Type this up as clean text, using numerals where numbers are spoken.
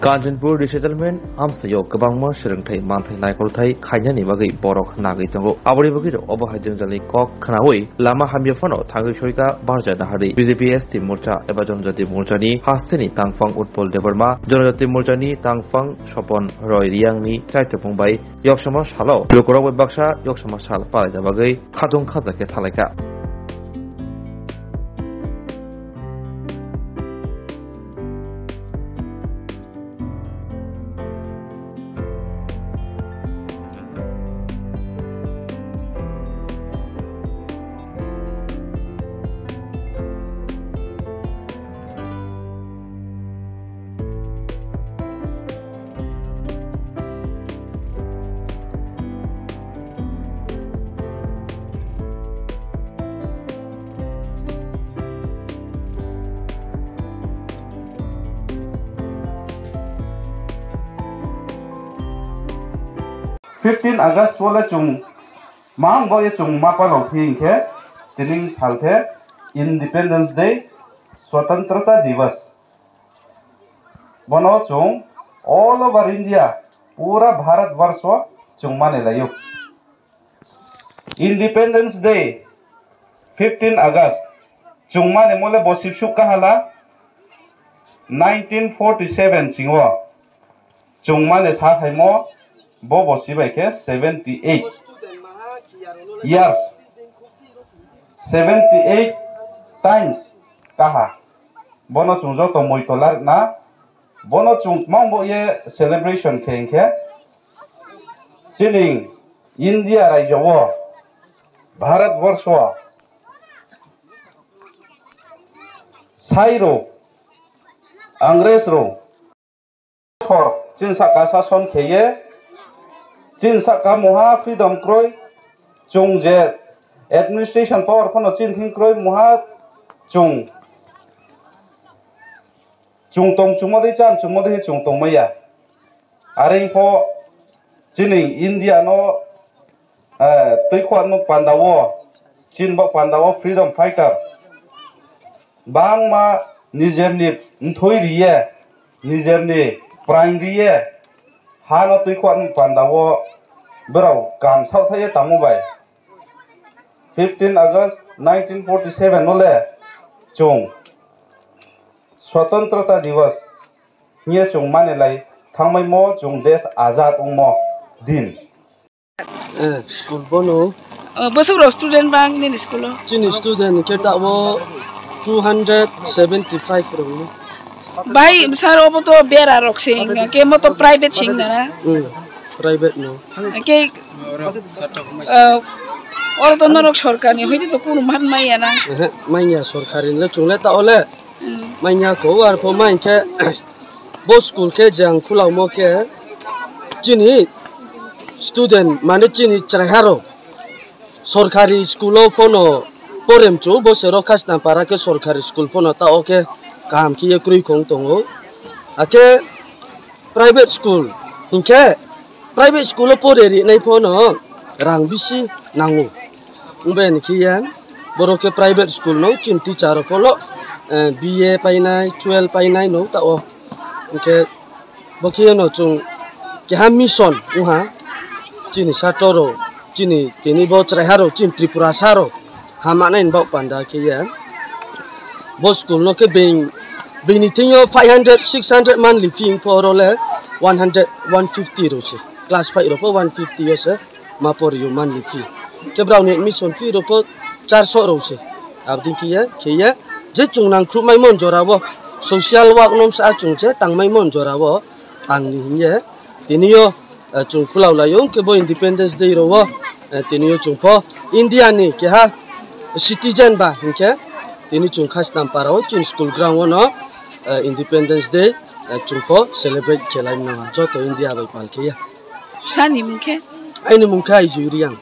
Kanjanpur resettlement amsayo kabangma serengthai manthai naikolthai khainani bagai borok nagai tongo abori bagi obahajeng jali kok khanawai lama hamyafano thangai soika barja dahari BJP ST morcha eba jonjati morchani hasteni tangfang utpol debarma jonjati morchani tangfang sopon roy riangni chaite pongbai yoksama salo lokorok baksa yoksama sal palai jabagai khatung khajake thalaika 15 August wala chung mang bo ye chung ma pa lo phing khe tining sal khe Independence Day Swatantrata Divas bono chung all over India pura Bharat Varsho chung mane layo Independence Day 15 August chung mane mole bosip shuk kahala 1947 chingwa chung mane sa thaimo Bobo Sibaike 78 years 78 times kaha bono chungjo to moitolar na bono chung mangbo ye celebration khenke chining India rajyo Bharat Varsho sairo Angres ro thor chinsa kasa son kheye Chin Saka Muha Freedom Kroy Chung Jet Administration Power Pono Chin Thing Kroy Muha Chung Tong Chumodi Chan Chumodi Chung Tong Maya Aring Po Chining India no Tuikwan no Pandawo Chin Bok Pandawo Freedom Fighter Bang Ma Nijerni Ntoi Riye Nijerni Prime Riye Hano Tuikwan Pandawo Bro, Kam South Hay Tamubai 15 August 1947 Nole Chung Swatantrata Divas Nye Chung Manelai Thangmai Mo Chung Des Azad Umo Din School Bono Bosuro student bank ni school Chin student Kerta wo 275 from Bai saro mo to bera rock sing ke mo to private sing na private no ke or to norok sorkari hoiti to kono man mai na maina sorkari le chungle ta ole maina ko ar pho main ke bo school ke jang khulaw mo ke chini student mane chini chharo sorkari school o phono porem chu bo sero khasna para ke sorkari school phono ta oke Kam ki ye krui kong tongo ake private school inke private school pore ri nei phono rang bisi nangu umben ki yan boroke private school no chin teacher polo BA painai 12 painai no ta o inke boki no chung ke ha mission uha chini satoro chini tini bo chharo chin Tripura saro hamanen bok panda ki yan bo school no ke Benitinho 500 600 monthly fee for ole 100 150 rose class 5 ropo 150 yose ma por you monthly fee ke brown admission fee ropo 400 rose abdin kiye je chungnang khru mai mon jorawo social work nom sa chungche tang mai mon jorawo tang ye tinio chung khulaw layong ke bo Independence Day rowo tinio chungpo India ni ke ha citizen ba hinke tini chung khas namparo chin school ground no Independence Day chungpo celebrate kelai no joto India bai palke ya sani mungke aini mungka ijuriang